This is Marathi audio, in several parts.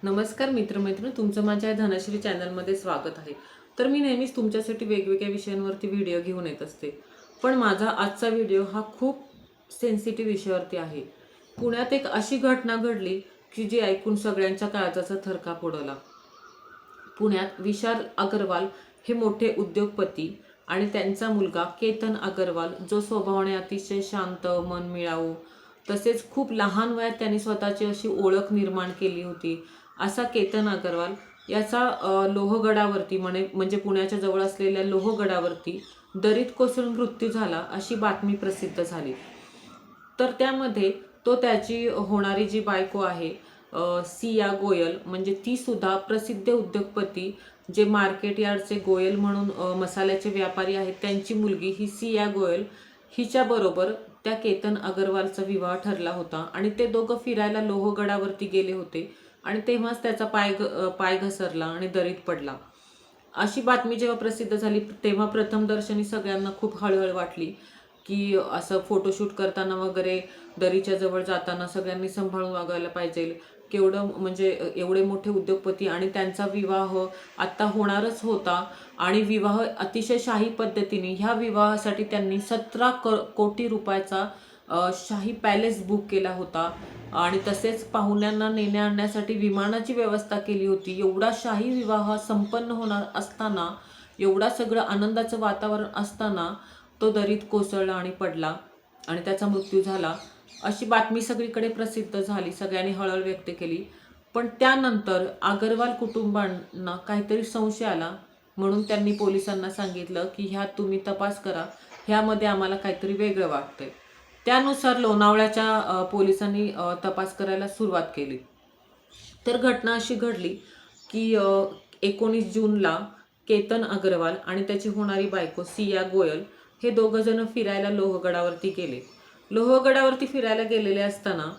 नमस्कार मित्रमैत्रिणी, तुमचं माझ्या धनश्री चॅनलमध्ये स्वागत आहे. तर मी नेहमीच तुमच्यासाठी वेगवेगळ्या विषयांवरती व्हिडिओ घेऊन येत असते. पण माझा आजचा व्हिडिओ हा खूप सेन्सिटिव्ह विषयावरती आहे. पुण्यात एक अशी घटना घडली की जी ऐकून सगळ्यांच्या काळजाचा थरकाप उडवला. पुण्यात विशाल अग्रवाल हे मोठे उद्योगपती आणि त्यांचा मुलगा केतन अग्रवाल, जो स्वभावाने अतिशय शांत, मनमिळाऊ, तसेच खूप लहान वयात त्यांनी स्वतःची अशी ओळख निर्माण केली होती. असा केतन अग्रवाल याचा लोहगडावरती म्हणजे पुण्याच्या जवळ असलेल्या लोहगडावरती दरीत कोसळून मृत्यू झाला अशी बातमी प्रसिद्ध झाली. तर त्यामध्ये तो त्याची होणारी जी बायको आहे सिया गोयल, म्हणजे ती सुद्धा प्रसिद्ध उद्योगपती जे मार्केट यार्डचे गोयल म्हणून मसाल्याचे व्यापारी आहेत, त्यांची मुलगी ही सिया गोयल हिच्याबरोबर त्या केतन अग्रवालचा विवाह ठरला होता आणि ते दोघं फिरायला लोहगडावरती गेले होते आणि तेव्हाच त्याचा पाय घसरला आणि दरीत पडला. अशी बातमी जेव्हा प्रसिद्ध झाली तेव्हा प्रथमदर्शनी सगळ्यांना खूप हळहळ वाटली की असं फोटोशूट करताना वगैरे दरीच्या जवळ जाताना सगळ्यांनी सांभाळून वागायला पाहिजे. केवढं म्हणजे एवढे मोठे उद्योगपती आणि त्यांचा विवाह आत्ता होणारच होता आणि विवाह अतिशय शाही पद्धतीने, ह्या विवाहासाठी त्यांनी 17 कोटी रुपयाचा शाही पॅलेस बुक केला होता आणि तसेच पाहुण्यांना नेण्या आणण्यासाठी विमानाची व्यवस्था केली होती. एवढा शाही विवाह संपन्न होणार असताना, एवढा सगळं आनंदाचं वातावरण असताना तो दरीत कोसळला आणि पडला आणि त्याचा मृत्यू झाला. अशी बातमी सगळीकडे प्रसिद्ध झाली, सगळ्यांनी हळहळ व्यक्त केली. पण त्यानंतर अग्रवाल कुटुंबांना काहीतरी संशय आला म्हणून त्यांनी पोलिसांना सांगितलं की ह्यात तुम्ही तपास करा, ह्यामध्ये आम्हाला काहीतरी वेगळं वाटतंय. त्यानुसार लोणावळ्याच्या पोलिसांनी तपास करायला सुरुवात केली. तर घटना अशी घडली की 19 जूनला केतन अग्रवाल आणि त्याची होणारी बायको सिया गोयल हे दोघं जण फिरायला लोहगडावरती गेले. लोहगडावरती फिरायला गेलेले असताना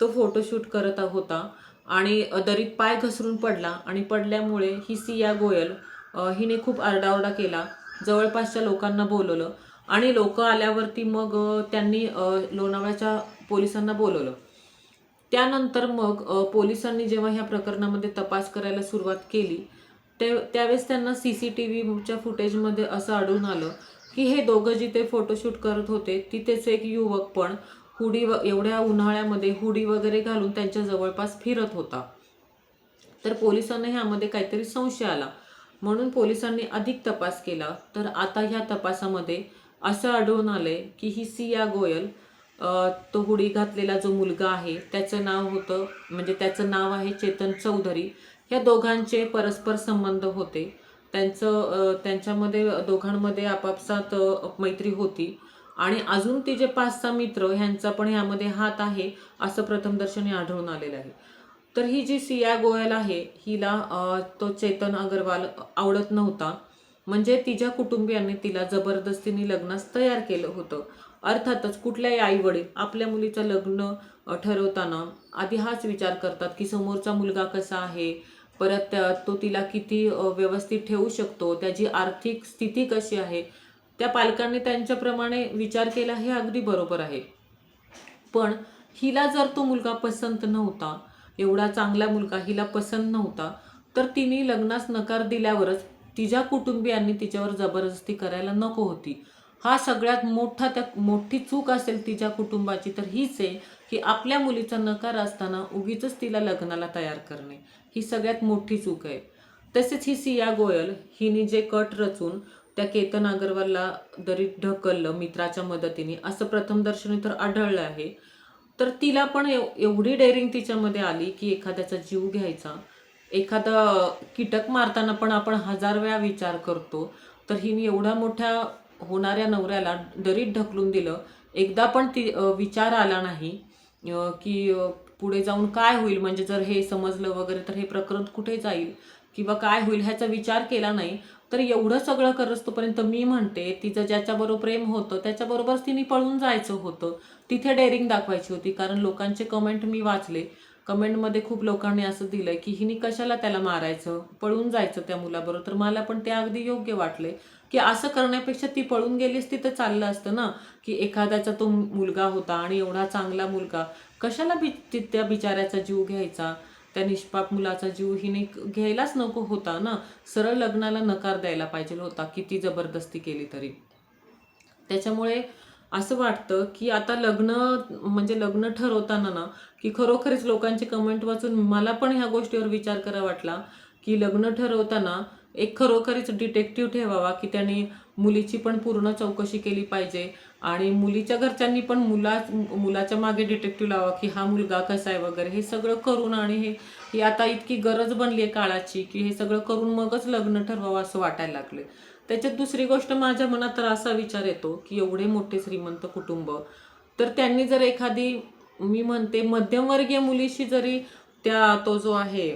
तो फोटोशूट करत होता आणि दरीत पाय घसरून पडला आणि पडल्यामुळे ही सिया गोयल हिने खूप आरडाओरडा केला. जवळपासच्या लोकांना बोलवलं आणि लोक आल्यावरती मग त्यांनी लोणावळ्याच्या पोलिसांना बोलवलं. त्यानंतर मग पोलिसांनी जेव्हा ह्या प्रकरणामध्ये तपास करायला सुरुवात केली त्यावेळेस त्यांना CCTVच्या फुटेजमध्ये असं आढळून आलं की हे दोघं जिथे फोटोशूट करत होते तिथेच एक युवक पण एवढ्या उन्हाळ्यामध्ये हुडी वगैरे घालून त्यांच्या जवळपास फिरत होता. तर पोलिसांना ह्यामध्ये काहीतरी संशय आला म्हणून पोलिसांनी अधिक तपास केला. तर आता ह्या तपासामध्ये असं आढळून आलंय की ही सिया गोयल, तो हुडी घातलेला जो मुलगा आहे त्याचं नाव आहे चेतन चौधरी. या दोघांचे परस्पर संबंध होते. त्यांच्यामध्ये दोघांमध्ये आपापसात मैत्री होती आणि अजून तिचे 5-6 मित्र ह्यांचा पण ह्यामध्ये हात आहे असं प्रथमदर्शनी आढळून आलेलं आहे. तर ही जी सिया गोयल आहे हिला तो चेतन अग्रवाल आवडत नव्हता, म्हणजे तिच्या कुटुंबियांनी तिला जबरदस्तीने लग्नास तयार केलं होतं. अर्थातच कुठल्याही आई-वडील आपल्या मुलीचं लग्न ठरवताना आधी हाच विचार करतात की समोरचा मुलगा कसा आहे, परत तो तिला किती व्यवस्थित ठेवू शकतो, त्याची आर्थिक स्थिती कशी आहे. त्या पालकांनी त्यांच्याप्रमाणे विचार केला, हे अगदी बरोबर आहे. पण हिला जर तो मुलगा पसंत नव्हता, एवढा चांगला मुलगा हिला पसंत नव्हता, तर तिने लग्नास नकार दिल्यावरच तिच्या कुटुंबियांनी तिच्यावर जबरदस्ती करायला नको होती. हा सगळ्यात मोठी चूक असेल तिच्या कुटुंबाची तर हीच आहे की आपल्या मुलीचा नकार असताना उगीचच तिला लग्नाला तयार करणे, ही सगळ्यात मोठी चूक आहे. तसेच ही सिया गोयल हिने जे कट रचून त्या केतन अग्रवालला दरीत ढकललं मित्राच्या मदतीने, असं प्रथमदर्शनी तर आढळलं आहे. तर तिला पण एवढी डेअरिंग तिच्यामध्ये आली की एखाद्याचा जीव घ्यायचा. एखादा कीटक मारताना पण आपण 1000 वेळा विचार करतो, तर हिने एवढ्या मोठ्या होणाऱ्या नवऱ्याला दरीत ढकलून दिलं. एकदा पण विचार आला नाही की पुढे जाऊन काय होईल, म्हणजे जर हे समजलं वगैरे तर हे प्रकरण कुठे जाईल किंवा काय होईल ह्याचा विचार केला नाही. तर एवढं सगळं करस्तोपर्यंत मी म्हणते तिचं ज्याच्याबरोबर प्रेम होतं त्याच्याबरोबरच तिने पळून जायचं होतं. तिथे डेअरिंग दाखवायची होती. कारण लोकांचे कमेंट मी वाचले, कमेंटमध्ये खूप लोकांनी असं दिलंय की हिने कशाला त्याला मारायचं, पळून जायचं त्या मुलाबरोबर. तर मला पण ते अगदी योग्य वाटले की असं करण्यापेक्षा ती पळून गेलीस तिथं चाललं असतं ना, की एखाद्याचा तो मुलगा होता आणि एवढा चांगला मुलगा, कशाला त्या बिचाऱ्याचा जीव घ्यायचा, त्या निष्पाप मुलाचा जीव हिने घ्यायलाच नको होता ना. सरळ लग्नाला नकार द्यायला पाहिजे होता, किती जबरदस्ती केली तरी. त्याच्यामुळे असं वाटतं की आता लग्न ठरवताना ना, की खरोखरच लोकांचे कमेंट वाचून मला पण ह्या गोष्टीवर विचार करा वाटला, की लग्न ठरवताना एक खरोखरच डिटेक्टिव्ह ठेवावा, की त्याने मुलीची पण पूर्ण चौकशी केली पाहिजे आणि मुलीच्या घरच्यांनी पण मुलाच्या मागे डिटेक्टिव्ह लावा, की हा मुलगा कसा आहे वगैरे. हे सगळं करून आणि ही आता इतकी गरज बनली आहे काळाची, की हे सगळं करून मगच लग्न ठरवावं असं वाटायला लागले. त्याच्यात दुसरी गोष्ट माझ्या मनात तर असा विचार येतो, की एवढे मोठे श्रीमंत कुटुंब, तर त्यांनी जर एखादी, मी म्हणते मध्यमवर्गीय मुलीशी जरी तो जो आहे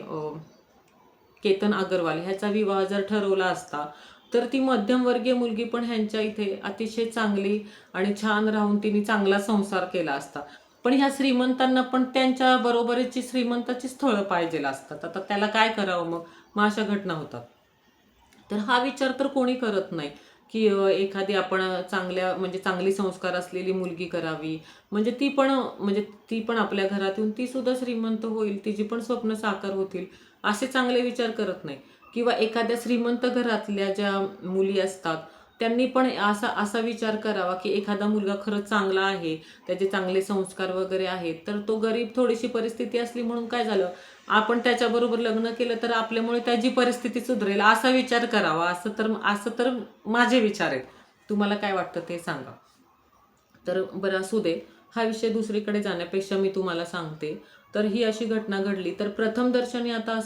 केतन अग्रवाल ह्याचा विवाह जर ठरवला असता, तर ती मध्यमवर्गीय मुलगी पण ह्यांच्या इथे अतिशय चांगली आणि छान राहून तिने चांगला संसार केला असता. पण ह्या श्रीमंतांना पण त्यांच्या बरोबरीची श्रीमंताची स्थळं पाहिजे असतात. आता त्याला काय करावं मग अशा घटना होतात. तर हा विचार तर कोणी करत नाही, की एखादी आपण चांगली संस्कार असलेली मुलगी करावी. ती पण आपल्या घरात येऊन ती सुद्धा श्रीमंत होईल, तिची पण स्वप्न साकार होतील, असे चांगले विचार करत नाही. किंवा एखाद्या श्रीमंत घरातल्या ज्या मुली असतात, त्यांनी पण असा विचार करावा, की एखादा मुलगा खरंच चांगला आहे, त्याचे चांगले संस्कार वगैरे आहेत, तर तो गरीब थोडीशी परिस्थिती असली म्हणून काय झालं, आपण त्याच्याबरोबर लग्न केलं तर आपल्यामुळे त्याची परिस्थिती सुधरेल असा विचार करावा. असं तर माझे विचार आहेत. तुम्हाला काय वाटतं ते सांगा. तर बरं असू दे, हा विषय दुसरीकडे जाण्यापेक्षा मी तुम्हाला सांगते. तर ही अशी घटना घडली. तर प्रथमदर्शनी आता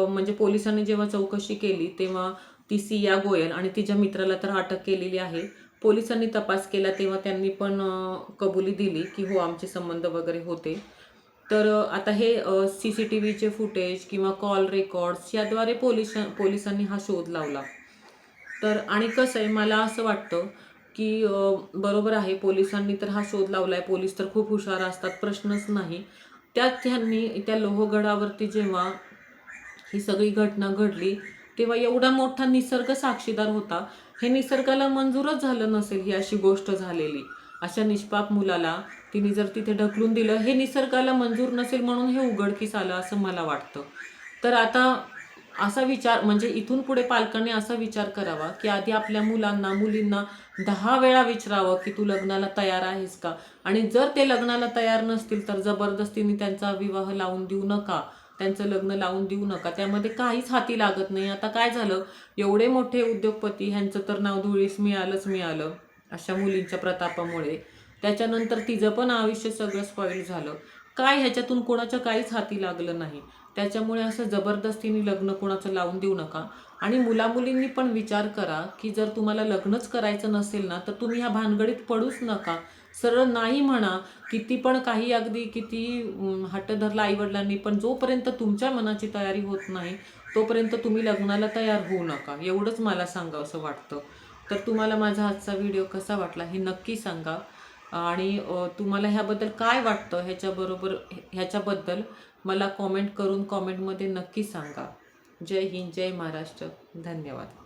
म्हणजे पोलिसांनी जेव्हा चौकशी केली तेव्हा ती सिया गोयल आणि तिच्या मित्राला तर अटक केलेली आहे. पोलिसांनी तपास केला तेव्हा त्यांनी पण कबुली दिली, की हो आमचे संबंध वगैरे होते. तर आता हे CCTVचे फुटेज किंवा कॉल रेकॉर्ड्स याद्वारे पोलिसांनी हा शोध लावला. तर आणि कसं आहे, मला असं वाटतं, की बरोबर आहे, पोलिसांनी तर हा शोध लावलाय. पोलीस तर खूप हुशार असतात, प्रश्नच नाही. त्यात त्यांनी त्या लोहगडावरती जेव्हा ही सगळी घटना घडली, तेव्हा एवढा मोठा निसर्ग साक्षीदार होता. हे निसर्गाला मंजूरच झालं नसेल ही अशी गोष्ट झालेली. अशा निष्पाप मुलाला तिने जर तिथे ढकलून दिलं, हे निसर्गाला मंजूर नसेल म्हणून हे उघडकीस आलं असं मला वाटतं. तर आता असा विचार म्हणजे इथून पुढे पालकांनी असा विचार करावा, की आधी आपल्या मुलींना 10 वेळा विचारावं, की तू लग्नाला तयार आहेस का? आणि जर ते लग्नाला तयार नसतील तर जबरदस्तीने त्यांचा विवाह लावून देऊ नका. त्यांचं लग्न लावून देऊ नका. त्यामध्ये काहीच हाती लागत नाही. आता काय झालं, एवढे मोठे उद्योगपती ह्यांचं तर नाव धुळीस मिळालं अशा मुलींच्या प्रतापामुळे. त्याच्यानंतर तिचं पण आयुष्य सगळं स्पॉईल झालं. काय ह्याच्यातून कोणाच्या काहीच हाती लागलं नाही. त्याच्यामुळे असं जबरदस्तीने लग्न कोणाचं लावून देऊ नका. आणि मुलामुलींनी पण विचार करा, की जर तुम्हाला लग्नच करायचं नसेल ना, तर तुम्ही ह्या भानगडीत पडूच नका. सरळ नाही म्हणा. किती हट्ट धरला आईवडिलांनी, पण जोपर्यंत तुमच्या मनाची तयारी होत नाही, तोपर्यंत तुम्ही लग्नाला तयार होऊ नका. एवढंच मला सांगावसं वाटतं. तर तुम्हाला माझा आजचा व्हिडिओ कसा वाटला हे नक्की सांगा. आणि तुम्हाला ह्याबद्दल काय वाटतं ह्याच्याबद्दल मला कॉमेंटमध्ये नक्की सांगा. जय हिंद, जय महाराष्ट्र. धन्यवाद.